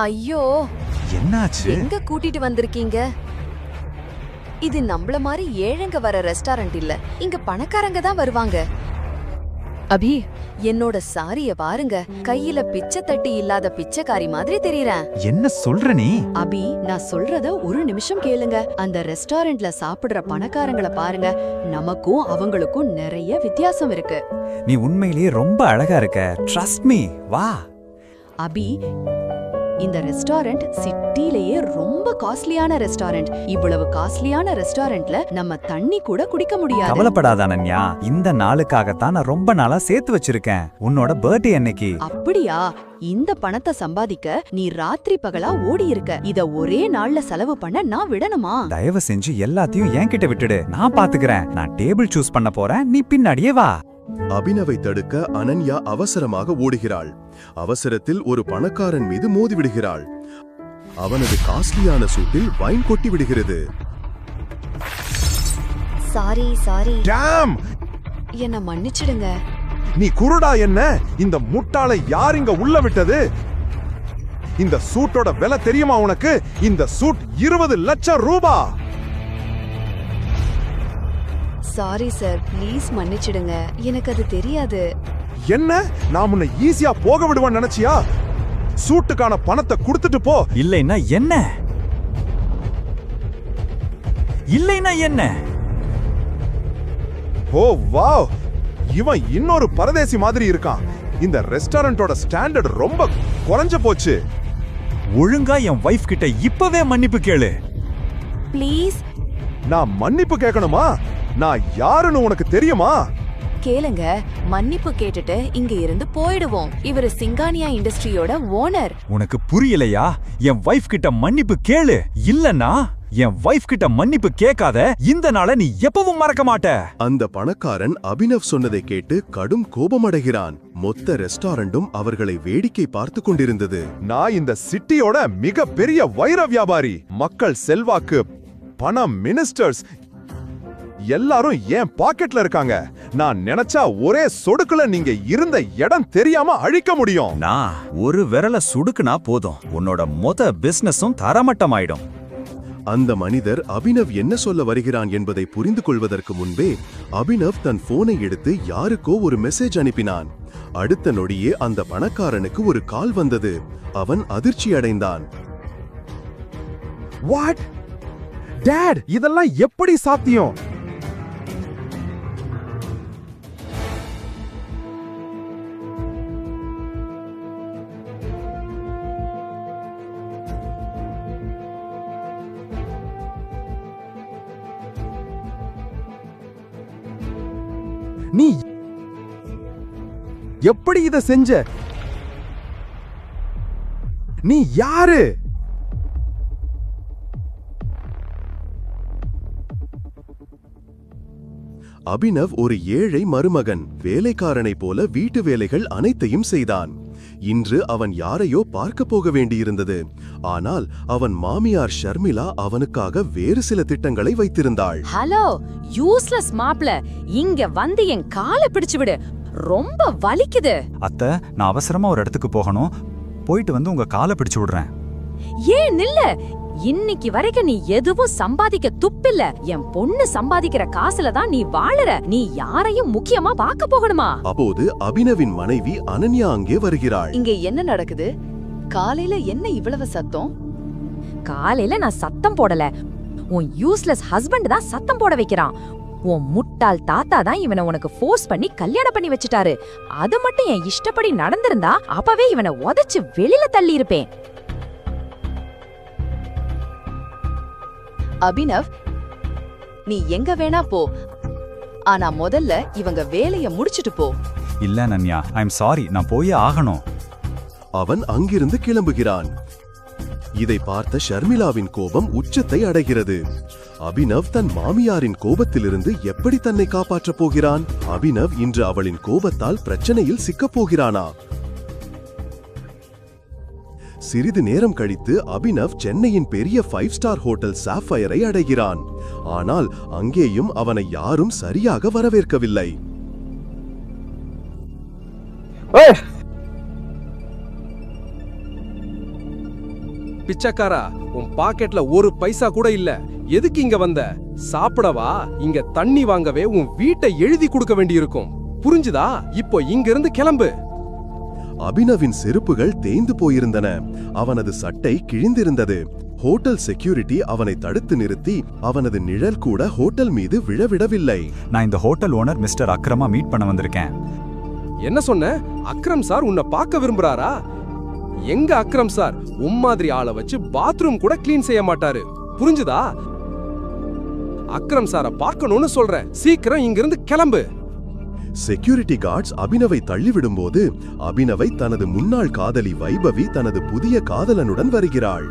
ஐயோ, என்னாச்சு? எங்க கூட்டிட்டு வந்திருக்கீங்க? இது நம்மள மாதிரி ஏழைங்க வர ரெஸ்டாரண்ட் இல்ல. இங்க பணக்காரங்க தான் வருவாங்க. அபி, என்னோட சாரிய பாருங்க. கையில பிச்சை தட்டி இல்லாத பிச்சைக்காரி மாதிரி தெரியறேன். என்ன சொல்ற நீ? அபி, நான் சொல்றத ஒரு நிமிஷம் கேளுங்க. அந்த ரெஸ்டாரண்ட்ல சாப்பிடுற பணக்காரங்களை பாருங்க. நமக்கும் அவங்களுக்கும் நிறைய வித்தியாசம் இருக்கு. நீ உண்மையிலேயே ரொம்ப அழகா இருக்க. ட்ரஸ்ட் மீ, வா. அபி, இந்த ரெஸ்டாரண்ட் சிட்டிலேயே ரொம்ப காஸ்ட்லியான ரெஸ்டாரண்ட். இவ்வளவு காஸ்ட்லியான ரெஸ்டாரண்ட்ல நம்ம தண்ணி கூட குடிக்க முடியாது. கவலைப்படாத அனன்யா, இந்த நாளுக்காகத்தான் நான் ரொம்ப நாளா சேர்த்து வச்சிருக்கேன். உன்னோட பர்த்டே அன்னைக்கு. அப்படியா? இந்த பணத்தை சம்பாதிக்க நீ ராத்திரி பகலா ஓடி இருக்க. இத ஒரே நாள்ல செலவு பண்ண நான் விடணுமா? தயவு செஞ்சு எல்லாத்தையும் என்கிட்ட விட்டுடு, நான் பாத்துக்கிறேன். நான் டேபிள் சூஸ் பண்ண போறேன், நீ பின்னாடியே வா. அபினவை தடுக்க அனன்யா அவசரமாக ஓடுகிறாள். அவசரத்தில் ஒரு பணக்காரன் மீது மோதிவிடுகிறாள். அவனது காஸ்ட்லியான சூட்டில் வைன் கொட்டி விடுகிறது. சாரி. டாம்! என்ன மன்னிச்சிடுங்க. நீ குருடா என்ன? இந்த முட்டாளை யார் இங்க உள்ள விட்டது? இந்த சூட்டோட விலை தெரியுமா உனக்கு? இந்த சூட் 20 லட்சம் ரூபாய். சாரி சார், ப்ளீஸ் மன்னிச்சிடுங்க. எனக்கு அது தெரியாது. என்ன? நான் உன்னை ஈஸியா போக விடுவேன் நினைச்சியா? சூட்டுக்கான பணத்தை கொடுத்துட்டு போ. இல்லைன்னா என்ன? ஓ வாவ், இவன் இன்னொரு பரதேசி மாதிரி இருக்கான். இந்த ரெஸ்டாரண்டோட ஸ்டாண்டர்ட் ரொம்ப குறைஞ்சு போச்சு. ஒழுங்கா என் வைஃப் கிட்ட இப்பவே மன்னிப்பு கேளு. ப்ளீஸ். நான் மன்னிப்பு கேட்கணுமா? நான் யாருன்னு உனக்கு தெரியுமா? கேளுங்க, மன்னிப்பு கேட்டுட்டு இங்க இருந்து போயிடுவோம். இவரு சிங்கானியா இண்டஸ்ட்ரியோட ஓனர். உனக்கு புரியலையா? என் வைஃப் கிட்ட மன்னிப்பு கேளு. இல்லன்னா என் வைஃப் கிட்ட மன்னிப்பு கேட்காத இந்த நாளை நீ எப்பவும் மறக்க மாட்ட. அந்த பணக்காரன் அபினவ் சொன்னதை கேட்டு கடும் கோபமடைகிறான். மொத்த ரெஸ்டாரண்டும் அவர்களை வேடிக்கை பார்த்து கொண்டிருந்தது. நான் இந்த சிட்டியோட மிக பெரிய வைர வியாபாரி. மக்கள் செல்வாக்கு, பணம், மினிஸ்டர்ஸ் எல்லாரும் என் பாக்கெட்ல இருக்காங்க. நான் நினைச்சா ஒரே சொடுக்குல நீங்க இருந்த இடம் தெரியாம அழிக்க முடியும். நான் ஒரு விரல சுடுக்குனா போதும், உன்னோட மொத்த பிசினஸும் தரமட்டமாயிடும். அந்த மனிதர் அபினவ் என்ன சொல்ல வருகிறான் என்பதை புரிந்து கொள்வதற்கு முன்பே அபினவ் தன் போனை எடுத்து யாருக்கோ ஒரு மெசேஜ் அனுப்பினான். அடுத்த நொடியே அந்த பணக்காரனுக்கு ஒரு கால் வந்தது. அவன் அதிர்ச்சி அடைந்தான். வாட்? டாட், இதெல்லாம் எப்படி சாத்தியம்? நீ எப்படி இத செஞ்ச? நீ யாரு? அபினவ் ஒரு ஏழை மருமகன். வேலைக்காரனை போல வீட்டு வேலைகள் அனைத்தையும் செய்தான். இன்று அவன் யாரையோ பார்க்க போக வேண்டியிருந்தது. ஆனால் அவன் மாமியார் ஷர்மிளா அவனுக்காக வேறு சில திட்டங்களை வைத்திருந்தாள். ஹலோ யூஸ்லெஸ் மாப்ள, இங்க வந்து என் காலை பிடிச்சு விடு, ரொம்ப வலிக்குது. அத்தை, நான் அவசரமா ஒரு இடத்துக்கு போகணும். போயிட்டு வந்து உங்க காலை பிடிச்சு விடுறேன். ஏன் நில்ல? இன்னைக்கு வரைக்கும் நீ எதுவும் சம்பாதிக்க துப்பில்ல. என் பொண்ணு சம்பாதிக்கிற காசுல தான் நீ வாழற. நீ யாரையும் முக்கியமா பார்க்க போகணுமா? அப்போது அபினவின் மனைவி அனன்யா அங்கே வருகிறாள். இங்க என்ன நடக்குது? காலையில என்ன இவ்வளவு சத்தம்? காலையில நான் சத்தம் போடல, உன் யூஸ்லெஸ் ஹஸ்பண்ட் தான் சத்தம் போட வைக்கிறான். உன் முட்டாள் தாத்தா தான் இவனை உனக்கு ஃபோர்ஸ் பண்ணி கல்யாணம் பண்ணி வச்சுட்டாரு. அது மட்டும் என் இஷ்டப்படி நடந்திருந்தா அப்பவே இவனை உதைச்சு வெளியில தள்ளி இருப்பேன். அபினவ், நீ எங்க வேணா போ, ஆனா முதல்ல இவங்க வேலைய முடிச்சிட்டு போ. இல்ல அனன்யா, ஐ எம் சாரி, நான் போயே ஆகணும். அவன் அங்கிருந்து கிளம்புகிறான். இதை பார்த்த ஷர்மிளாவின் கோபம் உச்சத்தை அடைகிறது. அபினவ் தன் மாமியாரின் கோபத்திலிருந்து எப்படி தன்னை காப்பாற்றப் போகிறான்? அபினவ் இன்று அவளின் கோபத்தால் பிரச்சனையில் சிக்கப் போகிறானா? சிறிது நேரம் கழித்து அபினவ் சென்னையின் பெரிய 5 ஸ்டார் ஹோட்டல் சாஃபயரை அடைகிறான். ஆனால் அங்கேயும் அவனை யாரும் சரியாக வரவேற்கவில்லை. பிச்சைக்காரா, உன் பாக்கெட்ல ஒரு பைசா கூட இல்ல. எதுக்கு இங்க வந்த? சாப்பிடவா? இங்க தண்ணி வாங்கவே உன் வீட்டை எழுதி கொடுக்க வேண்டியிருக்கும். புரிஞ்சுதா? இப்போ இங்க இருந்து கிளம்பு. அபினவின் செருப்புகள் தேய்ந்து போயிருந்தன. அவனது சட்டை கிழிந்திருந்தது. ஹோட்டல் செக்யூரிட்டி அவனை தடுத்து நிறுத்தி அவனது நிழல் கூட ஹோட்டல் மீது விழவிடவில்லை. நான் இந்த ஹோட்டல் ஓனர் மிஸ்டர் அக்ரமா மீட் பண்ண வந்திருக்கேன். என்ன சொன்ன? அக்ரம் சார் உன்னை பார்க்க விரும்புறாரா? எங்க அக்ரம் சார் மாதிரி ஆளை வச்சு பாத்ரூம் கூட கிளீன் செய்ய மாட்டாரு. புரிஞ்சுதா? அக்ரம் சாரை பார்க்கணும்னு சொல்றேன். சீக்கிரம் இங்கிருந்து கிளம்பு. செக்யூரிட்டி கார்ட்ஸ் அபினவை தள்ளிவிடும்போது அபினவை தனது முன்னாள் காதலி வைபவி தனது புதிய காதலனுடன் வருகிறாள்.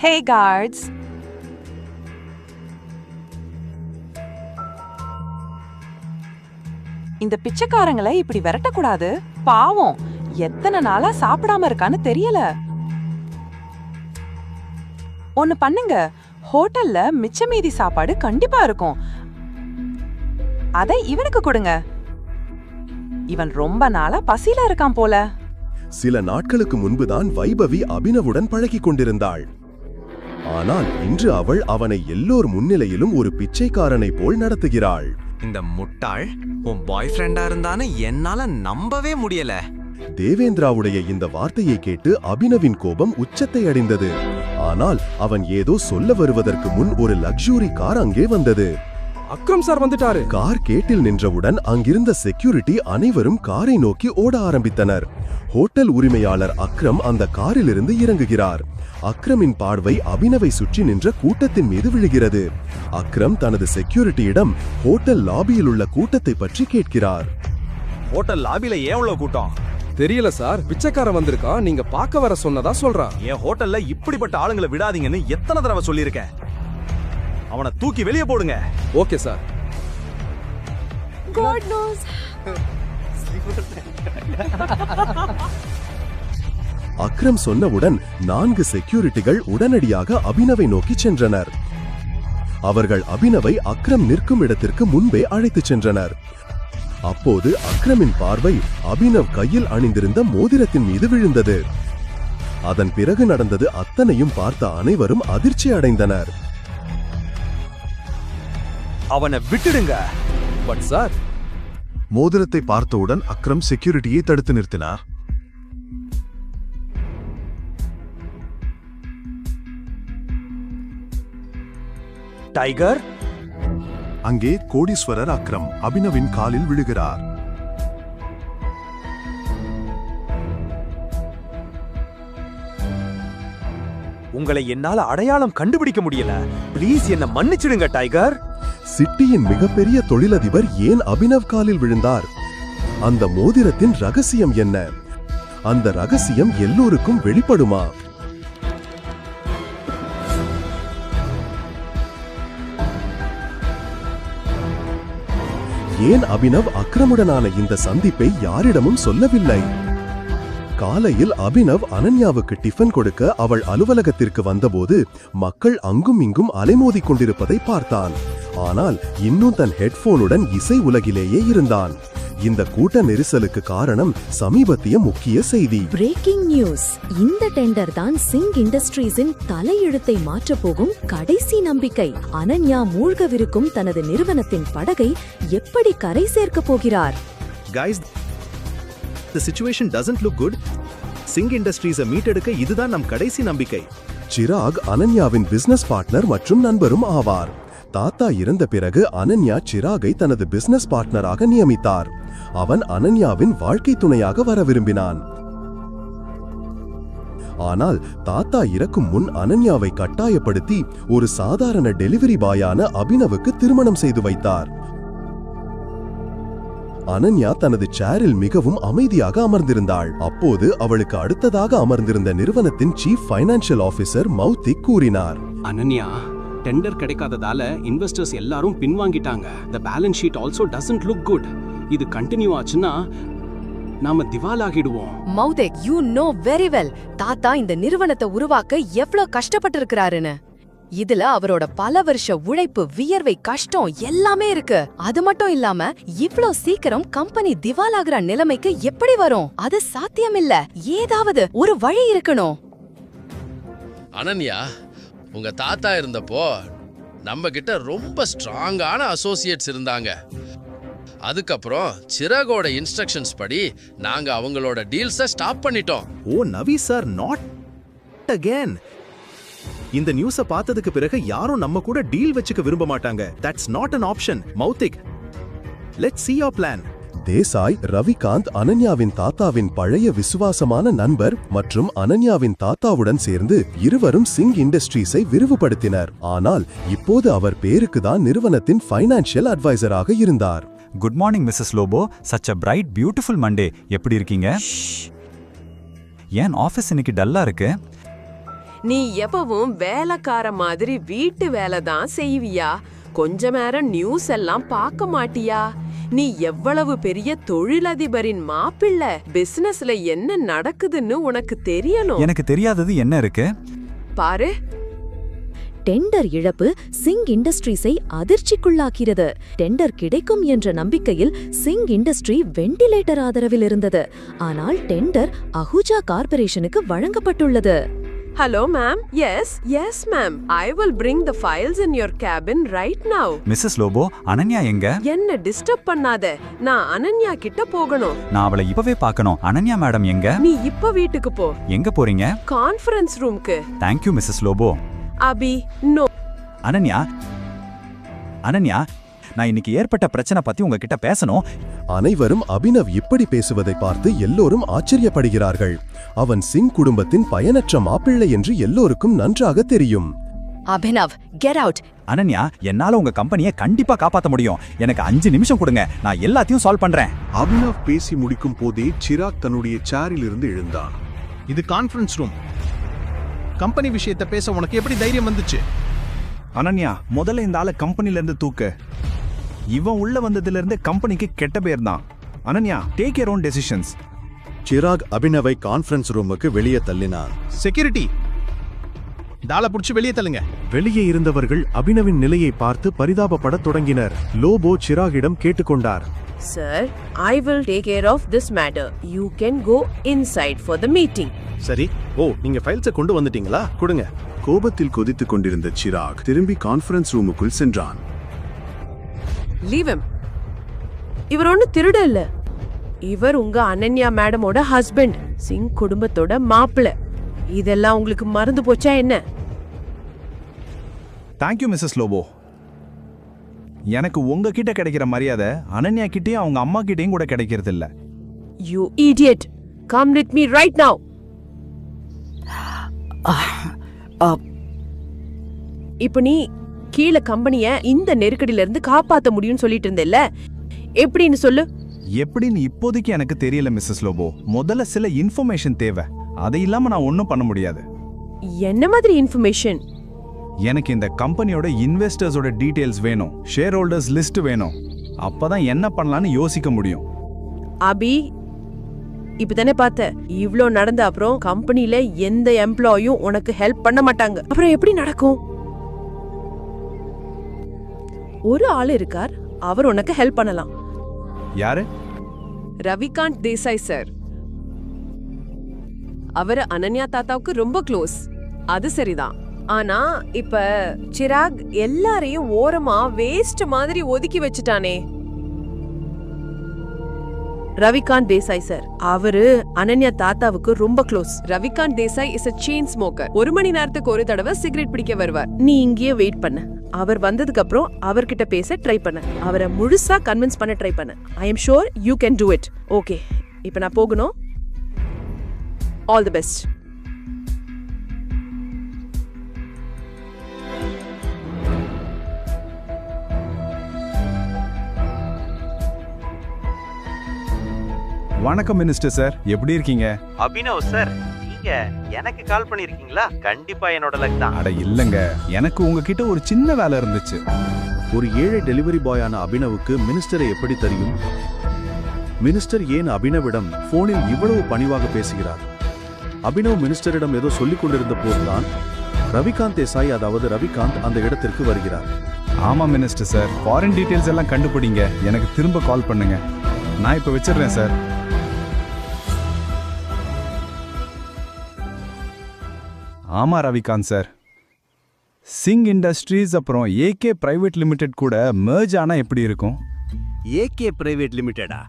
Hey guards. இந்த பிச்சைக்காரங்களை இப்படி விரட்டக்கூடாது. பாவம், எத்தனை நாளா சாப்பிடாம இருக்கான்னு தெரியல. ஒன்னு பண்ணுங்க, ஹோட்டல்ல மிச்ச மீதி சாப்பாடு கண்டிப்பா இருக்கும். அதை இவனுக்கு கொடுங்க. இவன் ரொம்ப நாளா பசியில இருக்கான் போல. சில நாட்களுக்கு முன்புதான் வைபவி அபினவுடன் பழகிக் கொண்டிருந்தாள். ஆனால் இன்று அவள் அவனை எல்லோர் முன்னிலையிலும் ஒரு பிச்சைக்காரனை போல் நடத்துகிறாள். இந்த முட்டாள் உன் பாய் ஃப்ரெண்டா இருந்தான்னு என்னால நம்பவே முடியல. தேவேந்திராவுடைய இந்த வார்த்தையை கேட்டு அபினவின் கோபம் உச்சத்தை அடைந்தது. ஆனால் அவன் ஏதோ சொல்ல வருவதற்கு முன் ஒரு லக்ஸுரி கார் அங்கே வந்தது. அக்ரம் சார் வந்துட்டாரு. கார் கேட்டில் நின்றவுடன் அங்கிருந்த செக்யூரிட்டி அனைவரும் காரை நோக்கி ஓட ஆரம்பித்தனர். ஹோட்டல் உரிமையாளர் அக்ரம் அந்த காரிலிருந்து இறங்குகிறார். அக்ரமின் பார்வை அபினவை சுற்றி நின்ற கூட்டத்தின் மீது விழுகிறது. அக்ரம் தனது செக்யூரிட்டியிடம் ஹோட்டல் லாபியில் உள்ள கூட்டத்தை பற்றி கேட்கிறார். ஹோட்டல் லாபில ஏன் இவ்வளவு கூட்டம்? தெரியல சார், பிச்சைக்காரன் வந்திருக்கான், நீங்க பார்க்க வர சொன்னதா சொல்றான். என் ஹோட்டல்ல இப்படிப்பட்ட ஆளுங்களை விடாதீங்கன்னு எத்தனை தடவை சொல்லியிருக்கேன். அவனை தூக்கி வெளியே போடுங்க. Okay sir. God knows. Akram சொன்னவுடன் 4 செக்யூரிட்டிகள் உடனடியாக அபினவை நோக்கி சென்றனர். அவர்கள் அபினவை அக்ரம் நிற்கும் இடத்திற்கு முன்பே அழைத்துச் சென்றனர். அப்போது அக்ரமின் பார்வை அபினவ் கையில் அணிந்திருந்த மோதிரத்தின் மீது விழுந்தது. அதன் பிறகு நடந்தது அத்தனையும் பார்த்த அனைவரும் அதிர்ச்சி அடைந்தனர். அவனை விட்டுடுங்க. பட் சார், மோதிரத்தை பார்த்தவுடன் அக்ரம் செக்யூரிட்டியை தடுத்து நிறுத்தினார். டைகர், அங்கே கோடீஸ்வரர் அக்ரம் அபினவின் காலில் விழுகிறார். உங்களை என்னால அடையாளம் கண்டுபிடிக்க முடியல. ப்ளீஸ் என்ன மன்னிச்சிடுங்க டைகர். சிட்டியின் மிகப்பெரிய தொழிலதிபர் ஏன் அபினவ் காலில் விழுந்தார்? அந்த மோதிரத்தின் ரகசியம் என்ன? அந்த ரகசியம் எல்லோருக்கும் வெளிப்படுமா? ஏன் அபினவ் அக்ரமுடனான இந்த சந்திப்பை யாரிடமும் சொல்லவில்லை? காலையில் அபினவ் அனன்யாவுக்கு டிஃபன் கொடுக்க அவள் அலுவலகத்திற்கு வந்தபோது மக்கள் அங்கும் இங்கும் அலைமோதிக் கொண்டிருப்பதை பார்த்தான். ஆனால் இன்னும் தன் ஹெட்போனுடன் இசை உலகிலேயே இருந்தான். இந்த கூட்ட நெரிசலுக்கு காரணம் சமீபத்திய முக்கிய செய்தி. Breaking news. இந்த டெண்டர் தான் சிங் இண்டஸ்ட்ரீஸின் தலையெழுத்தை மாற்றப் போகும் கடைசி நம்பிக்கை. அனன்யா மூழ்கவிருக்கும் தனது நிறுவனத்தின் படகை எப்படி கரை சேர்க்கப் போகிறார்? Guys, the situation doesn't look good. Singh இண்டஸ்ட்ரீஸை மீட்டெடுக்க இதுதான் நம் கடைசி நம்பிக்கை. சிராக் அனன்யாவின் பிசினஸ் பார்ட்னர் மற்றும் நண்பரும் ஆவார். தாத்தா இறந்த பிறகு அனன்யா சிராகை தனது பிசினஸ் பார்ட்னராக நியமித்தார். அவன் அனன்யாவின் வாழ்க்கை துணையாக வர விரும்பினான். ஆனால் தாத்தா இறக்கும் முன் அனன்யாவை கட்டாயப்படுத்தி ஒரு சாதாரண டெலிவரி பாயான அபினவுக்கு திருமணம் செய்து வைத்தார். அனன்யா தனது சேரில் மிகவும் அமைதியாக அமர்ந்திருந்தாள். அப்போது அவளுக்கு அடுத்ததாக அமர்ந்திருந்த நிறுவனத்தின் சீஃப் ஃபைனான்சியல் ஆபீசர் மௌத்திக் கூறினார், அனன்யா, டெண்டர் கிடைக்காததால இன்வெஸ்டர்ஸ் எல்லாரும் பின்வாங்கிட்டாங்க. The balance sheet also doesn't look good. இது கண்டினியூ ஆச்சுன்னா நாம திவாலாகிடுவோம். மௌதேக், you know very well தாத்தா இந்த நிறுவனத்தை உருவாக்க எவ்வளவு கஷ்டப்பட்டு இருக்கிறாருன்னு. இதுல அவரோட பல வருஷ உழைப்பு, வியர்வை, கஷ்டம் எல்லாமே இருக்கு. அது மட்டும் இல்லாம இவ்ளோ சீக்கிரம் கம்பெனி திவாலாகிற நிலைமைக்கு எப்படி வரும்? அது சாத்தியமில்ல. ஏதாவது ஒரு வழி இருக்கணும். அனன்யா, உங்க தாத்தா இருந்தப்போ நம்ம கிட்ட ரொம்ப ஸ்ட்ராங்கான அசோசியேட்ஸ் இருந்தாங்க. அதுக்கப்புறம் சிராகோட இன்ஸ்ட்ரக்ஷன்ஸ் படி நாங்க அவங்களோட டீல்ஸை ஸ்டாப் பண்ணிட்டோம். ஓ நவி சார், நாட் அகேன். இந்த நியூஸை பார்த்ததுக்கு பிறகு யாரும் நம்ம கூட டீல் வச்சுக்க விரும்ப மாட்டாங்க. That's not an option. மௌத்திக், let's see your plan. Desai Ravikant அனன்யாவின் தாத்தாவின் பழைய விசுவாசமான நண்பர் மற்றும் அனன்யாவின் தாத்தாவுடன் சேர்ந்து இருவரும் சிங் இண்டஸ்ட்ரீஸை விரிவுபடுத்தினர். ஆனால் இப்போது அவர் பேருக்கு தான் நிறுவனத்தின் ஃபைனான்சியல் அட்வைசராக இருந்தார். Good morning Mrs Lobo. Such a bright beautiful Monday. எப்படி இருக்கீங்க? ஏன் ஆஃபீஸ் இன்னைக்கு டல்லா இருக்கு? நீ எப்பவும் வேலைக்கார மாதிரி வீட்டு வேலை தான் செய்வியா? கொஞ்ச நேரம் நியூஸ் எல்லாம் பார்க்க மாட்டியா? நீ எவ்வளவு பெரிய தொழிலதிபரின் மாப்பிள்ளை. பிசினஸ்ல என்ன நடக்குதுன்னு உனக்கு தெரியணும். எனக்கு தெரியாதது என்ன இருக்கு? பாரு, டெண்டர் இழப்பு சிங் இண்டஸ்ட்ரீஸை அதிர்ச்சிக்குள்ளாக்கிறது. டெண்டர் கிடைக்கும் என்ற நம்பிக்கையில் சிங் இண்டஸ்ட்ரி வெண்டிலேட்டர் ஆதரவில் இருந்தது. ஆனால் டெண்டர் அஹூஜா கார்ப்பரேஷனுக்கு வழங்கப்பட்டுள்ளது. Hello ma'am. Yes ma'am. I will bring the files in your cabin right now. Mrs Lobo, Ananya எங்க? என்ன டிஸ்டர்ப் பண்ணாத. நான் அனன்யா கிட்ட போகணும். நான் அவளை இப்பவே பார்க்கணும். அனன்யா மேடம் எங்க? நீ இப்ப வீட்டுக்கு போ. எங்க போறீங்க? கான்ஃபரன்ஸ் ரூம்க்கு. Thank you Mrs Lobo. Abhi, no. Ananya, நான் இன்னைக்கு ஏற்பட்ட பிரச்சனை பத்தி உங்ககிட்ட பேசணும். அனைவரும் அபினவ் இப்படி பேசுவதை பார்த்து எல்லோரும் ஆச்சரியப்படுகிறார்கள். அவன் சிங் குடும்பத்தின் பயனற்ற மாப்பிள்ளை என்று எல்லோருக்கும் நன்றாக தெரியும். Abhinav, get out. அனன்யா, என்னால உங்க கம்பெனியை கண்டிப்பா காப்பாத்த முடியும். எனக்கு 5 நிமிஷம் கொடுங்க, நான் எல்லாத்தையும் சால்வ் பண்றேன். அபினவ் பேசி முடிக்கும் போதே சிராக் தன்னுடைய சேரில் இருந்து எழுந்தான். இது கான்ஃபரன்ஸ் ரூம். கம்பெனி விஷயத்தை பேச உனக்கு எப்படி தைரியம் வந்துச்சு? அனன்யா, முதல்ல இந்த ஆளை கம்பெனில இருந்து தூக்கு. இவன் உள்ள வந்ததுல இருந்து கம்பெனிக்கு கெட்ட பேர் தான். Ananya, take your own decisions. Chirag அபினவை கான்ஃபரன்ஸ் ரூமுக்கு வெளியே தள்ளினான். செக்யூரிட்டி, தாளை புடிச்சு வெளியே தள்ளுங்க. வெளியே இருந்தவர்கள் அபினவின் நிலையை பார்த்து பரிதாபப்படத் தொடங்கினர். லோபோ சிராகிடம் கேட்டுக்கொண்டார். Sir, I will take care of this matter. You can go inside for the meeting. சரி. ஓ, நீங்க ஃபைல்ஸை கொண்டு வந்துட்டீங்களா? கொடுங்க. கோபத்தில் கொதித்துக் கொண்டிருந்த சிராக் திரும்பி கான்ஃபரன்ஸ் ரூமுக்குள் சென்றான். Leave him. இவர் ஒண்ணு திருட இல்ல. இவர் உங்க அனன்யா மேடமோட ஹஸ்பண்ட், சிங் குடும்பத்தோட மாப்பிள்ளை. இதெல்லாம் உங்களுக்கு மறந்து போச்சா என்ன? Thank you Mrs Lobo. எனக்கு உங்ககிட்ட கிடைக்கிற மரியாதை அனன்யா கிட்டயும் அவங்க அம்மா கிட்டயும் கூட கிடைக்கிறது இல்ல. You idiot. Come with me right now. இப்ப நீ கீழ கம்பெனிய இந்த நெருக்கடியில இருந்து காப்பாத்த முடியும்னு சொல்லிட்டு இருந்தேல்ல, எப்படின்னு சொல்லு. எப்படின்னு இப்போதைக்கு எனக்கு தெரியல மிஸ்ஸஸ் லோபோ. முதல்ல சில இன்ஃபர்மேஷன் தேவை. அதை இல்லாம நான் ஒன்றும் பண்ண முடியாது. என்ன மாதிரி இன்ஃபர்மேஷன்? எனக்கு இந்த கம்பெனியோட இன்வெஸ்டர்ஸோட டீடைல்ஸ் வேணும், ஷேர் ஹோல்டர்ஸ் லிஸ்ட் வேணும். அப்பதான் என்ன பண்ணலாம்னு யோசிக்க முடியும். அபி, இப்பதானே பார்த்த, இவ்ளோ நடந்த அப்புறம் கம்பெனில எந்த எம்ப்ளாயும் உனக்கு ஹெல்ப் பண்ண மாட்டாங்க. அப்புறம் எப்படி நடக்கும்? ஒரு ஆள் இருக்கார், அவர் உனக்கு ஹெல்ப் பண்ணலாம். யாரு? ரவிகாந்த் தேசாய் சார். அவர் அனன்யா தாத்தாவுக்கு ரொம்ப க்ளோஸ். அது சரிதான். ஆனா இப்ப சிராக் எல்லாரையும் ஓரமா வேஸ்ட் மாதிரி ஒதுக்கி வச்சுட்டானே. ரவிகாந்த் தேசாய் சார், அவரு அனன்யா தாத்தாவுக்கு ரொம்ப close. Ravikant Desai is a chain smoker. 1 மணி நேரத்துக்கு ஒரு தடவை சிகரெட் பிடிக்க வருவார். நீ இங்கேயே வெயிட் பண்ண. அவர் வந்ததுக்கு அப்புறம் அவர்கிட்ட பேச ட்ரை பண்ண. அவரை முழுசா கன்வின்ஸ் பண்ண ட்ரை பண்ண. I am sure you can do it. Okay, இப்ப நான் போகணும். All the best. வணக்கம் மினிஸ்டர் சார், எப்படி இருக்கீங்க? அபினவ் சார், நீங்க எனக்கு கால் பண்ணிருக்கீங்களா? கண்டிப்பா என்னோட லக் தான். அட இல்லங்க, எனக்கு உங்ககிட்ட ஒரு சின்ன வேலை இருந்துச்சு. ஒரு ஏழை டெலிவரி பாயான அபினவுக்கு மினிஸ்டரை எப்படி தெரியும்? மினிஸ்டர் ஏன் அபினவிடம் போனில் இவ்வளவு பணிவாக பேசுகிறார்? அபினவ் மினிஸ்டரிடம் ஏதோ சொல்லிக் கொண்டிருந்த போதுதான் ரவிகாந்த் தேசாய் அதாவது ரவிகாந்த் அந்த இடத்திற்கு வருகிறார். ஆமா மினிஸ்டர் சார், ஃபாரின் டீடைல்ஸ் எல்லாம் கண்டுபிடிங்க, எனக்கு திரும்ப கால் பண்ணுங்க. நான் இப்ப வச்சிடுறேன் சார். ஆமா ரவிகாந்த் சார், சிங் இண்டஸ்ட்ரீஸ் அப்புறம் ஏகே பிரைவேட் லிமிடெட் கூட மெர்ஜ் ஆனா எப்படி இருக்கும்? ஏகே பிரைவேட் லிமிடெடா?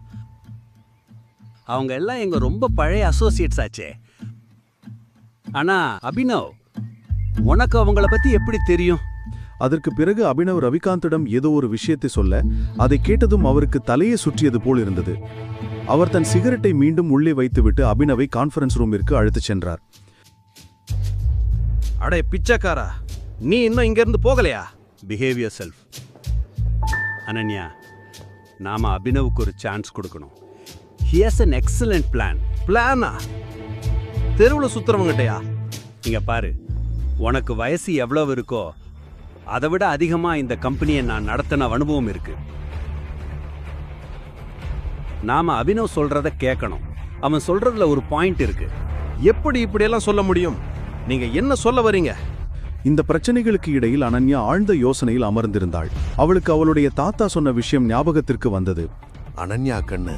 அவங்க எல்லாம் எங்க ரொம்ப பழைய அசோசியேட்ஸ் ஆச்சே. ஆனா அபினவ், உனக்கு அவங்கள பத்தி எப்படி தெரியும்? அதற்கு பிறகு அபினவ் ரவிகாந்திடம் ஏதோ ஒரு விஷயத்தை சொல்ல, அதை கேட்டதும் அவருக்கு தலையை சுற்றியது போல் இருந்தது. அவர் தன் சிகரெட்டை மீண்டும் உள்ளே வைத்துவிட்டு அபினவை கான்ஃபரன்ஸ் ரூமிற்கு அழைத்துச் சென்றார். அடே பிச்சைக்காரா, நீ இன்னும் இங்க இருந்து போகலையா? Behave your self. அனன்யா, நாம அபினவுக்கு ஒரு சான்ஸ் கொடுக்கணும். He has an excellent plan. பிளானா? தெருவில் சுத்துறவங்ககிட்டயா? இங்க பாரு, உனக்கு வயசு எவ்வளவு இருக்கோ அதை விட அதிகமா இந்த கம்பெனியை நான் நடத்தின அனுபவம் இருக்கு. நாம அபினவ் சொல்றத கேட்கணும். அவன் சொல்றதுல ஒரு பாயிண்ட் இருக்கு. எப்படி இப்படியெல்லாம் சொல்ல முடியும்? நீங்க என்ன சொல்ல வரீங்க? இந்த பிரச்சனைகளுக்கு இடையில் அனன்யா ஆழ்ந்த யோசனையில் அமர்ந்திருந்தாள். அவளுக்கு அவளுடைய தாத்தா சொன்ன விஷயம் ஞாபகத்திற்கு வந்தது. அனன்யா கண்ணு,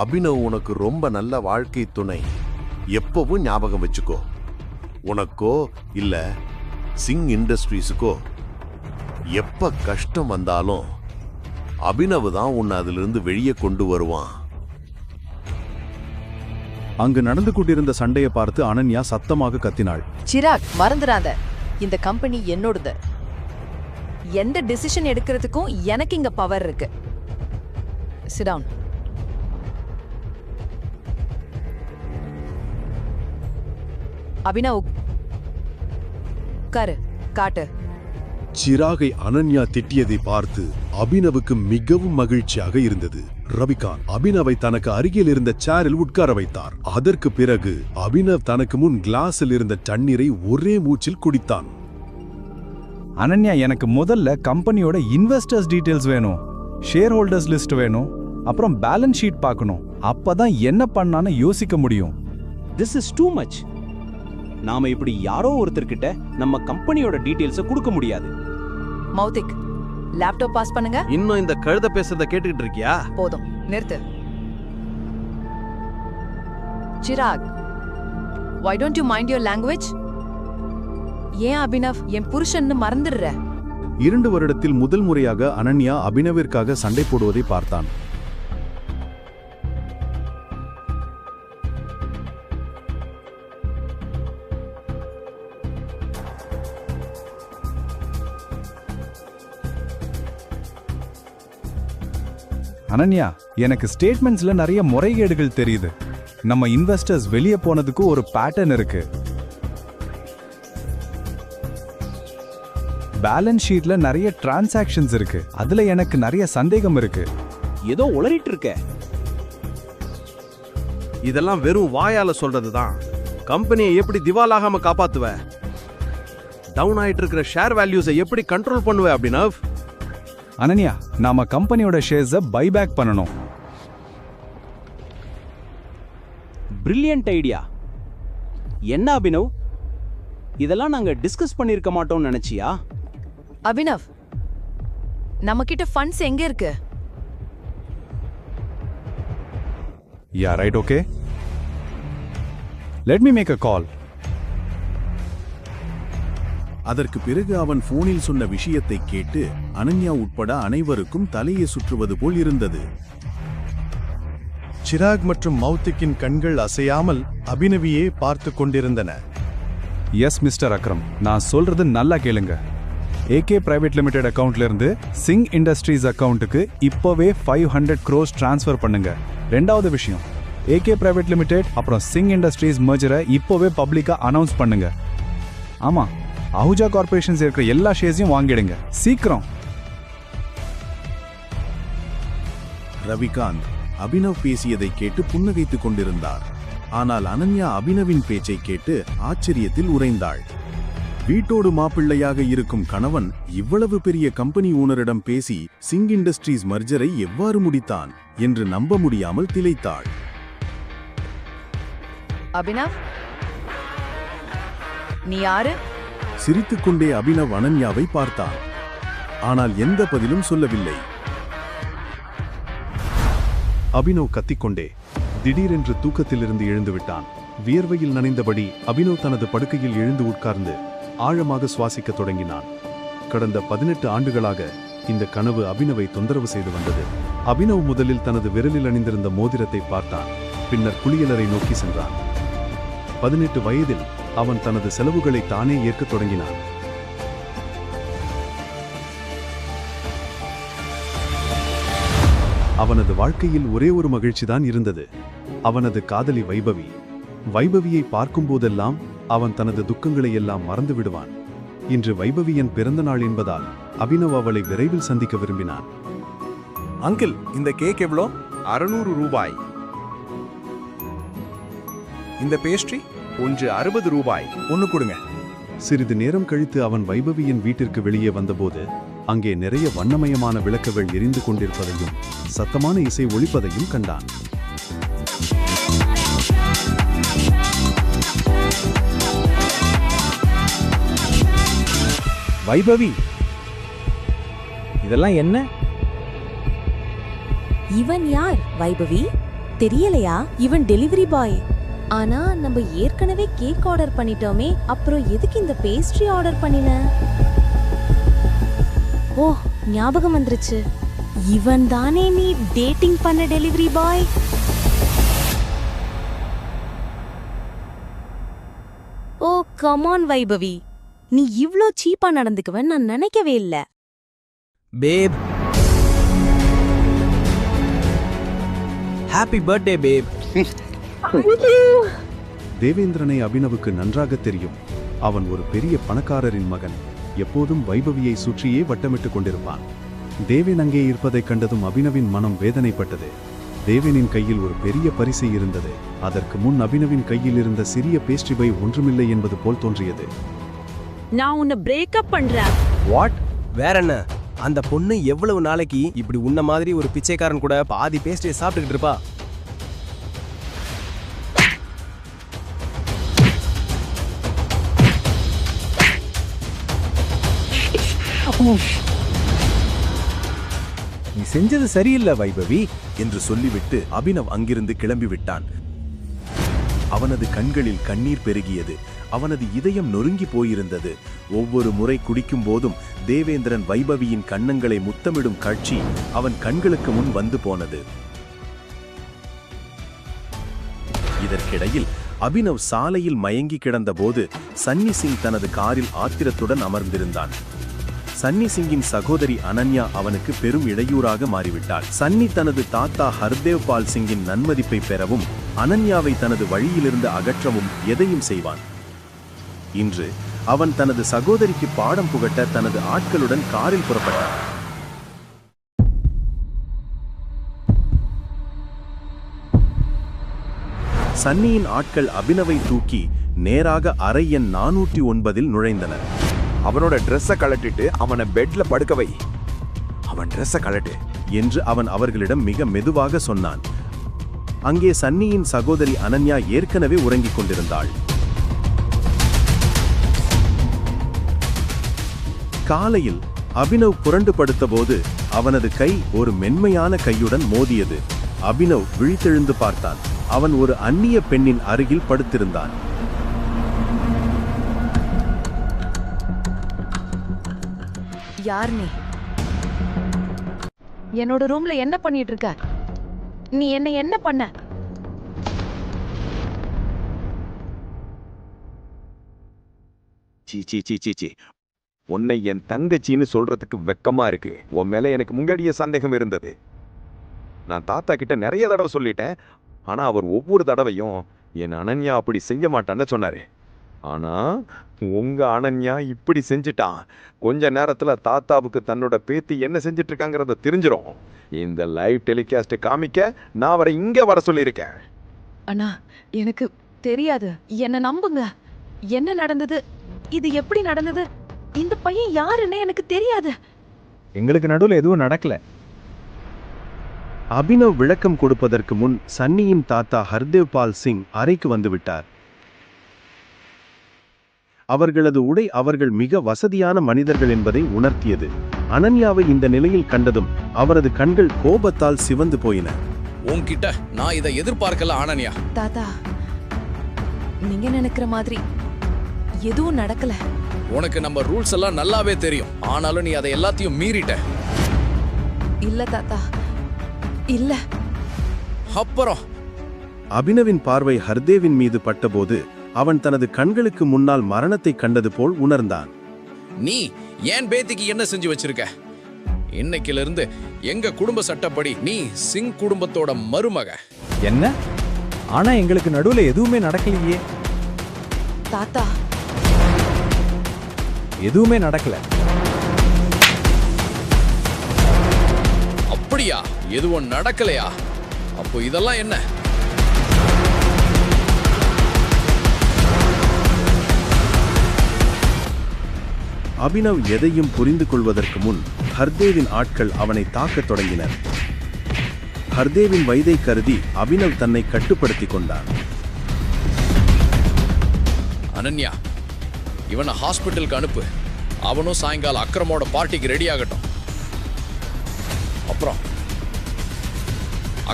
அபினவ் உனக்கு ரொம்ப நல்ல வாழ்க்கை துணை. எப்பவும் ஞாபகம் வச்சுக்கோ. உனக்கோ இல்ல சிங் இண்டஸ்ட்ரீஸுக்கோ எப்ப கஷ்டம் வந்தாலும் அபினவ் தான் உன்னை அதிலிருந்து வெளியே கொண்டு வருவான். அங்கு நடந்து கொண்டிருந்த சண்டையை பார்த்து அனன்யா சத்தமாக கத்தினாள். சிராக், மறந்துடாத, இந்த கம்பெனி என்னோடது. எந்த டிசிஷன் எடுக்கிறதுக்கும் எனக்கு இங்க பவர் இருக்கு. Sit down. அபினவ், உட்காரு, காட்டு. சிராகை அனன்யா திட்டியதை பார்த்து அபினவுக்கு மிகவும் மகிழ்ச்சியாக இருந்தது. ரவிகாந்த் அபினவை தனக்கு அருகில் இருந்த சேரில் உட்கார வைத்தார். அதற்கு பிறகு அபினவ் தனக்கு முன் கிளாஸில் இருந்த தண்ணீரை ஒரே மூச்சில் குடித்தான். அனன்யா, எனக்கு முதல்ல கம்பெனியோட இன்வெஸ்டர்ஸ் டீடைல்ஸ் வேணும், ஷேர் ஹோல்டர்ஸ் லிஸ்ட் வேணும், அப்புறம் பேலன்ஸ் ஷீட் பார்க்கணும். அப்பதான் என்ன பண்ணான்னு யோசிக்க முடியும். This is too much. நாம இப்படி யாரோ ஒருத்தர்கிட்ட நம்ம கம்பெனியோட டீடைல்ஸை கொடுக்க முடியாது. மௌத்திக், லேப்டாப் பாஸ் பண்ணுங்க. இன்னும் இந்த கழுத பேசுறத கேட்டுக்கிட்டு இருக்கியா? போதும், நிறுத்து. Chirag, why don't you mind your language? ஏன் அபினவ் என் புருஷன்னு மறந்துடுற? 2 வருடத்தில் முதல் முறையாக அனன்யா அபினவிற்காக சண்டை போடுவதை பார்த்தான். அனன்யா, எனக்கு ஸ்டேட்மெண்ட்ஸ்ல நிறைய முறைகேடுகள் தெரியுது. நம்ம இன்வெஸ்டர்ஸ் வெளியே போனதுக்கு ஒரு பேட்டர்ன் இருக்கு. பேலன்ஸ் ஷீட்ல நிறைய டிரான்சாக்ஷன்ஸ் இருக்கு. அதுல எனக்கு நிறைய சந்தேகம் இருக்கு. ஏதோ உளறிட்டு இருக்க. இதெல்லாம் வெறும் வாயால சொல்றதுதான். கம்பெனியை எப்படி திவாலாகாம காப்பாத்துவ? டவுன் ஆயிட்டு இருக்கிற ஷேர் வேல்யூஸை எப்படி கண்ட்ரோல் பண்ணுவ அபினவ்? அனன்யா, நாம கம்பெனியோட ஷேர்ஸை பைபேக் பண்ணணும். Brilliant idea. என்ன அபினவ், இதெல்லாம் நாங்க டிஸ்கஸ் பண்ணிருக்க மாட்டோம்னு நினைச்சியா? அபினவ், நம்ம கிட்ட ஃபண்ட்ஸ் எங்க இருக்கு? Yeah right, okay. Let me make a call. அதற்கு பிறகு அவன் போனில் சொன்ன விஷயத்தை கேட்டு அனன்யா உட்பட அனைவருக்கும் தலையை சுற்றுவது போல் இருந்தது. சிராக் மற்றும் மௌத்திக்கின் கண்கள் அசையாமல் அபினவியே பார்த்து கொண்டிருந்தன. எஸ் மிஸ்டர் அக்ரம், நான் சொல்றது நல்லா கேளுங்க. ஏகே பிரைவேட் லிமிடெட் அக்கவுண்ட்ல இருந்து சிங் இண்டஸ்ட்ரீஸ் அக்கவுண்ட்டுக்கு இப்போவே 500 crores டிரான்ஸ்ஃபர் பண்ணுங்க. ரெண்டாவது விஷயம், ஏகே பிரைவேட் லிமிடெட் அப்புறம் சிங் இண்டஸ்ட்ரீஸ் மர்ஜரை இப்போவே பப்ளிக்கா அனௌன்ஸ் பண்ணுங்க. ஆமா, அஹூஜா கார்பரேஷன்ஸ் இருக்கிற எல்லா ஷேர்ஸையும் வாங்கிடுங்க, சீக்கிரம். ரவிகாந்த் அபினவ் பேசியதை கேட்டு புன்னகைத்துக் கொண்டிருந்தார். ஆனால் அனன்யா அபினவின் பேச்சை கேட்டு ஆச்சரியத்தில் உறைந்தாள். வீட்டோடு மாப்பிள்ளையாக இருக்கும் கணவன் இவ்வளவு பெரிய கம்பெனி ஓனரிடம் பேசி சிங் இண்டஸ்ட்ரீஸ் மர்ஜரை எவ்வாறு முடித்தான் என்று நம்ப முடியாமல் திளைத்தாள். அபினவ், நீ யாரு? சிரித்துக்கொண்டே அபினவ் அனன்யாவை பார்த்தான். ஆனால் எந்த பதிலும் சொல்லவில்லை. அபினவ் கத்திக்கொண்டே திடீரென்று தூக்கத்திலிருந்து எழுந்து விட்டான். வியர்வையில் நனைந்தபடி அபினவ் தனது படுக்கையில் எழுந்து உட்கார்ந்து ஆழமாக சுவாசிக்கத் தொடங்கினான். கடந்த 18 ஆண்டுகளாக இந்த கனவு அபினவை தொந்தரவு செய்து வந்தது. அபினவ் முதலில் தனது விரலில் அணிந்திருந்த மோதிரத்தை பார்த்தான். பின்னர் குளியலறை நோக்கி சென்றான். 18 வயதில் அவன் தனது செலவுகளை தானே ஏற்கத் தொடங்கினான். அவனது வாழ்க்கையில் ஒரே ஒரு மகிழ்ச்சிதான் இருந்தது, அவனது காதலி வைபவி. வைபவியை பார்க்கும்போதெல்லாம் அவன் தனது துக்கங்களை எல்லாம் மறந்து விடுவான். இன்று வைபவியின் பிறந்த நாள் என்பதால் அபினவ் அவளை விரைவில் சந்திக்க விரும்பினான். அங்கிள், இந்த கேக் எவ்வளோ? 600 ரூபாய். இந்த பேஸ்ட்ரி ஒன்று 60 ரூபாய். ஒன்று கொடுங்க. சிறிது நேரம் கழித்து அவன் வைபவியின் வீட்டிற்கு வெளியே வந்தபோது அங்கே நிறைய வண்ணமயமான விளக்குகள் எரிந்து கொண்டிருப்பதையும் சத்தமான இசை ஒலிப்பதையும் கண்டான். வைபவி, இதெல்லாம் என்ன? இவன் யார் வைபவி? தெரியலையா? இவன் டெலிவரி பாய். ஆனா நம்ம ஏற்கனவே கேக் ஆர்டர் பண்ணிட்டோமே, அப்புறம் எதுக்கு இந்த பேஸ்ட்ரி ஆர்டர் பண்ணின? ஓ, ஞாபகம் வந்துருச்சு. இவன் தானே நீ டேட்டிங் பண்ண delivery boy? Oh come on Vaibhavi, நீ இவ்ளோ சீப்பா நடந்துக்குவன்னு நான் நினைக்கவே இல்ல. பேப், ஹாப்பி பர்த்டே பேப். தேவேந்திரனை அபினவுக்கு நன்றாக தெரியும். அவன் ஒரு பெரிய பணக்காரரின் மகன். எப்போதும் வைபவியை சுற்றியே வட்டமிட்டுக் கொண்டிருப்பான். தேவேன் அங்கே இருப்பதைக் கண்டதும் அபினவின் மனம் வேதனைப்பட்டது. தேவேனின் கையில் ஒரு பெரிய பரிசு இருந்தது. அதற்கு முன் அபினவின் கையில் இருந்த சிறிய பேஸ்ட்ரி பை ஒன்றுமில்லை என்பது போல் தோன்றியது. நான் உன்னை பிரேக்கப் பண்றேன். வாட்? வேற என்ன? அந்த பொண்ணு எவ்வளவு நாளைக்கு இப்படி உன்ன மாதிரி ஒரு பிச்சைக்காரன் கூட பாதி பேஸ்ட்ரியை சாப்பிட்டுக்கிட்டு இருப்பா? நீ செஞ்சது சரியில்லை வைபவி என்று சொல்லிவிட்டு அபினவ் அங்கிருந்து கிளம்பிவிட்டான். அவனது கண்களில் கண்ணீர் பெருகியது. அவனது இதயம் நொறுங்கி போயிருந்தது. ஒவ்வொரு முறை குடிக்கும் போதும் தேவேந்திரன் வைபவியின் கன்னங்களை முத்தமிடும் காட்சி அவன் கண்களுக்கு முன் வந்து போனது. இதற்கிடையில் அபினவ் சாலையில் மயங்கி கிடந்தபோது சன்னி சிங் தனது காரில் ஆத்திரத்துடன் அமர்ந்திருந்தான். சன்னி சிங்கின் சகோதரி அனன்யா அவனுக்கு பெரும் இடையூறாக மாறிவிட்டாள். சன்னி தனது தாத்தா ஹர்தேவ் பால் சிங்கின் நன்மதிப்பை பெறவும் அனன்யாவை தனது வழியிலிருந்து அகற்றவும் எதையும் செய்வான். இன்று அவன் தனது சகோதரிக்கு பாடம் புகட்ட தனது ஆட்களுடன் காரில் புறப்பட்டான். சன்னியின் ஆட்கள் அபினவை தூக்கி நேராக அறை எண் 409 நுழைந்தனர். அவனோட ட்ரெஸ்ஸை கழட்டிட்டு அவனை பெட்ல படுக்க வை. அவன் ட்ரெஸ்ஸை கழட்டு என்று அவன் அவர்களிடம் மிக மெதுவாக சொன்னான். அங்கே சன்னியின் சகோதரி அனன்யா ஏற்கனவே உறங்கிக் கொண்டிருந்தாள். காலையில் அபினவ் புரண்டு படுத்தபோது அவனது கை ஒரு மென்மையான கையுடன் மோதியது. அபினவ் விழித்தெழுந்து பார்த்தான். அவன் ஒரு அந்நிய பெண்ணின் அருகில் படுத்திருந்தான். யார் நீ? என்னோட ரூம்ல என்ன பண்ணிட்டு இருக்க? நீ என்ன பண்ண? சீ சீ சீ சீ சீ, உன்னை என் தங்கச்சின்னு சொல்றதுக்கு வெக்கமா இருக்கு. உன் மேல எனக்கு முன்னாடியே சந்தேகம் இருந்தது. நான் தாத்தா கிட்ட நிறைய தடவை சொல்லிட்டேன். ஆனா அவர் ஒவ்வொரு தடவையும் என் அனன்யா அப்படி செய்ய மாட்டான்னு சொன்னாரு. ஆனா உங்க அனன்யா இப்படி செஞ்சுட்டான். கொஞ்ச நேரத்துல தாத்தாவுக்கு தன்னோட பேத்தி என்ன செஞ்சிட்டு இருக்காங்கிறத தெரிஞ்சிடும். இந்த லைவ் டெலிகாஸ்ட் காமிக்க நான் அவரை இங்க வர சொல்லியிருக்கேன். அண்ணா, எனக்கு தெரியாது. என்ன நம்புங்க. என்ன நடந்தது? இது எப்படி நடந்தது? இந்த பையன் யாருன்னு எனக்கு தெரியாது. எங்களுக்கு நடுவில் எதுவும் நடக்கல. அபினவ் விளக்கம் கொடுப்பதற்கு முன் சன்னியின் தாத்தா ஹர்தேவ் பால் சிங் அறைக்கு வந்துவிட்டார். அவர்களது உடை அவர்கள் மிக வசதியான மனிதர்கள் என்பதை உணர்த்தியது. அனன்யாவை இந்த நிலையில் கண்டதும் அவரது கண்கள் கோபத்தால் சிவந்து போயின. உன்கிட்ட நான் இதை எதிர்பார்க்கல அனன்யா. தாத்தா, நீங்க நினைக்கிற மாதிரி எதுவும் நடக்கல. உனக்கு நம்ம ரூல்ஸ் எல்லாம் நல்லாவே தெரியும். ஆனாலும் நீ அதை எல்லாத்தையும் மீறிட்ட. இல்ல தாத்தா, இல்ல. அப்புறம் அபினவின் பார்வை ஹர்தேவின் மீது பட்டபோது அவன் தனது கண்களுக்கு முன்னால் மரணத்தை கண்டது போல் உணர்ந்தான். நீ ஏன் பேத்திக்கு என்ன செஞ்சு வச்சிருக்க? இன்னைக்குல இருந்து எங்க குடும்ப சட்டப்படி நீ சிங் குடும்பத்தோட மருமக. என்ன? ஆனா எங்களுக்கு நடுவுல எதுவுமே நடக்கலையே. தாத்தா, எதுவுமே நடக்கல. அப்படியா? எதுவும் நடக்கலையா? அப்போ இதெல்லாம் என்ன? அபினவ் எதையும் புரிந்து கொள்வதற்கு முன் ஹர்தேவின் ஆட்கள் அவனை தாக்கத் தொடங்கினர். ஹர்தேவின் வயதை கருதி அபினவ் தன்னை கட்டுப்படுத்திக் கொண்டான். அனன்யா, இவனை ஹாஸ்பிட்டலுக்கு அனுப்பு. அவனும் சாயங்காலம் அக்ரமோட பார்ட்டிக்கு ரெடி ஆகட்டும். அப்புறம்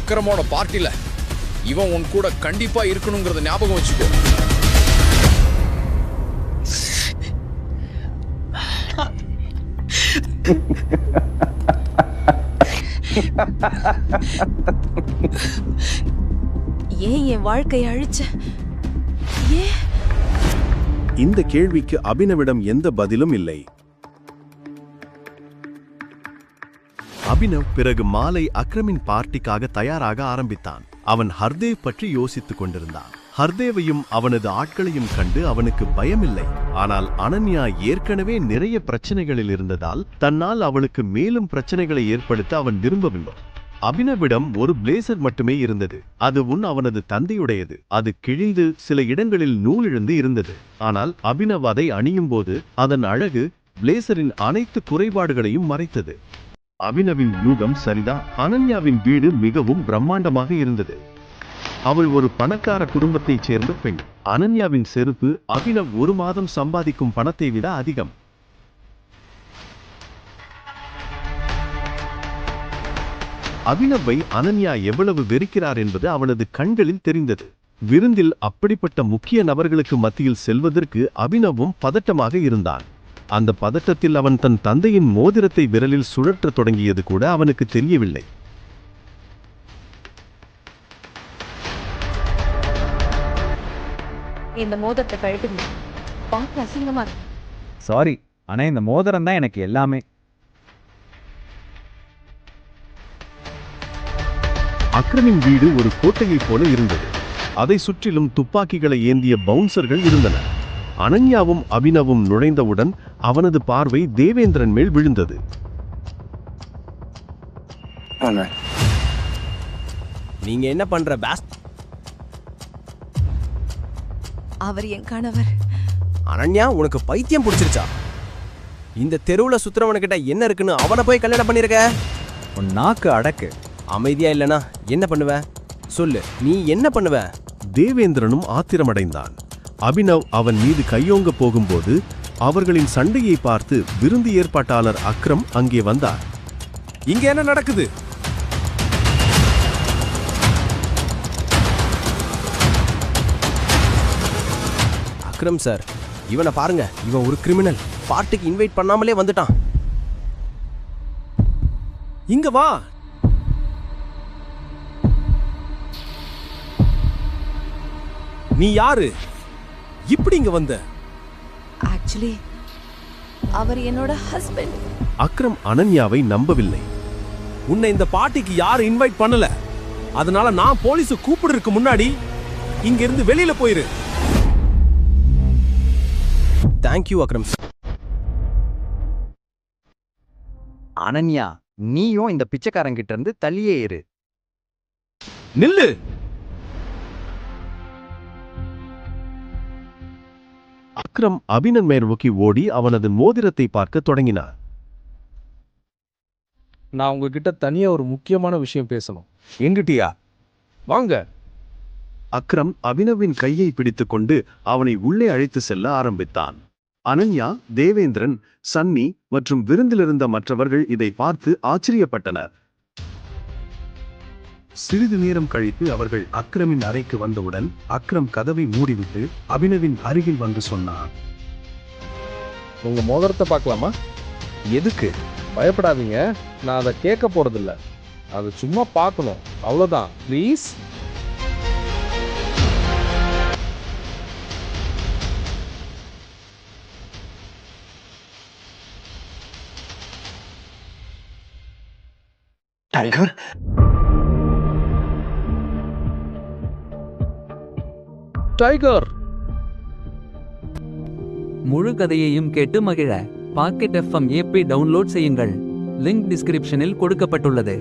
அக்ரமோட பார்ட்டில இவன் உன் கூட கண்டிப்பா இருக்கணுங்கிறத ஞாபகம் வச்சுக்கோ. ஏன் என் வாழ்க்கையை அழிச்ச? ஏன்? இந்த கேள்விக்கு அபினவிடம் எந்த பதிலும் இல்லை. அபினவ் பிறகு மாலை அக்ரமின் பார்ட்டிக்காக தயாராக ஆரம்பித்தான். அவன் ஹர்தேவ் பற்றி யோசித்துக் கொண்டிருந்தான். ஹர்தேவையும் அவனது ஆட்களையும் கண்டு அவனுக்கு பயமில்லை. ஆனால் அனன்யா ஏற்கனவே நிறைய பிரச்சனைகளில் இருந்ததால் தன்னால் அவளுக்கு மேலும் பிரச்சனைகளை ஏற்படுத்த அவன் விரும்பவில்லை. அபினவிடம் ஒரு பிளேசர் மட்டுமே இருந்தது. அதுவும் அவனது தந்தையுடையது. அது கிழிந்து சில இடங்களில் நூல் இழந்து இருந்தது. ஆனால் அபினவ் அதை அணியும் போது அதன் அழகு பிளேசரின் அனைத்து குறைபாடுகளையும் மறைத்தது. அபினவின் யூகம் சரிதான். அனன்யாவின் வீடு மிகவும் பிரம்மாண்டமாக இருந்தது. அவள் ஒரு பணக்கார குடும்பத்தைச் சேர்ந்த பெண். அனன்யாவின் செருப்பு அபினவ் ஒரு மாதம் சம்பாதிக்கும் பணத்தை விட அதிகம். அபினவை அனன்யா எவ்வளவு வெறுக்கிறார் என்பது அவளது கண்களில் தெரிந்தது. விருந்தில் அப்படிப்பட்ட முக்கிய நபர்களுக்கு மத்தியில் செல்வதற்கு அபினவும் பதட்டமாக இருந்தான். அந்த பதட்டத்தில் அவன் தன் தந்தையின் மோதிரத்தை விரலில் சுழற்றத் தொடங்கியது கூட அவனுக்கு தெரியவில்லை. இந்த மோதிரத்தை கழட்டுங்க. பார்க்க அசிங்கமா இருக்கு. சாரி, ஆனா இந்த மோதிரம் தான் எனக்கு எல்லாமே. அக்ரமின் வீடு ஒரு கோட்டையைப் போல இருந்தது. அதை சுற்றிலும் துப்பாக்கிகளை ஏந்திய பவுன்சர்கள் இருந்தனர். அனன்யாவும் அபினவும் நுழைந்தவுடன் அவனது பார்வை தேவேந்திரன் மேல் விழுந்தது. நீங்க என்ன பண்ற பாஸ்? அவர் என் கணவர். அனன்யா, உனக்கு பைத்தியம் பிடிச்சிருச்சா? இந்த தெருவுல சுத்துறவனுக்கிட்ட என்ன இருக்குன்னு அவனை போய் கல்யாணம் பண்ணிருக்க? உன் நாக்கு அடக்கு. அமைதியா இல்லனா என்ன பண்ணுவ? சொல்லு, நீ என்ன பண்ணுவ? தேவேந்திரனும் ஆத்திரமடைந்தான். அபினவ் அவன் மீது கையோங்க போகும்போது அவர்களின் சண்டையை பார்த்து விருந்து ஏற்பாட்டாளர் அக்ரம் அங்கே வந்தார். இங்க என்ன நடக்குது? அக்ரம் சார், இவனை பாருங்க. இவன் ஒரு கிரிமினல். பார்ட்டிக்கு இன்வைட் பண்ணாமலே வந்துட்டான். இங்க வா. நீ யாரு? இப்படி இங்க வந்த? ஆக்சுவலி அவர் என்னோட ஹஸ்பண்ட். அக்ரம் அனன்யாவை நம்பவில்லை. உன்னை இந்த பார்ட்டிக்கு யாரும் இன்வைட் பண்ணல. அதனால நான் போலீஸ் கூப்பிடுறதுக்கு முன்னாடி இங்க இருந்து வெளியில போயிரு. Thank you Akram sir. அனன்யா, நீயும் இந்த பிச்சைக்காரங்கிட்ட இருந்து தள்ளியே இரு. நில்லு. அக்ரம் அபினன் மேல் நோக்கி ஓடி அவனது மோதிரத்தை பார்க்க தொடங்கினார். நான் உங்ககிட்ட தனியா ஒரு முக்கியமான விஷயம் பேசணும். எங்கிட்டியா? வாங்க. அக்ரம் அபினவின் கையை பிடித்துக்கொண்டு அவனை உள்ளே அழைத்து செல்ல ஆரம்பித்தான். அனன்யா, தேவேந்திரன், சன்னி மற்றும் விருந்திலிருந்த மற்றவர்கள் இதை பார்த்து ஆச்சரியப்பட்டனர். சிறிது நேரம் கழித்து அவர்கள் அக்ரமின் அறைக்கு வந்தவுடன் அக்ரம் கதவை மூடிவிட்டு அபினவின் அருகில் வந்து சொன்னான். உங்க மோதிரத்தை பார்க்கலாமா? எதுக்கு? பயப்படாதீங்க, நான் அதை கேட்க போறதில்ல. அதை சும்மா பார்க்கணும், அவ்வளோதான். ப்ளீஸ். Tiger, tiger. முழு கதையையும் கேட்டு மகிழ பாக்கெட் FM APP டவுன்லோட் செய்யுங்கள். லிங்க் டிஸ்கிரிப்ஷனில் கொடுக்கப்பட்டுள்ளது.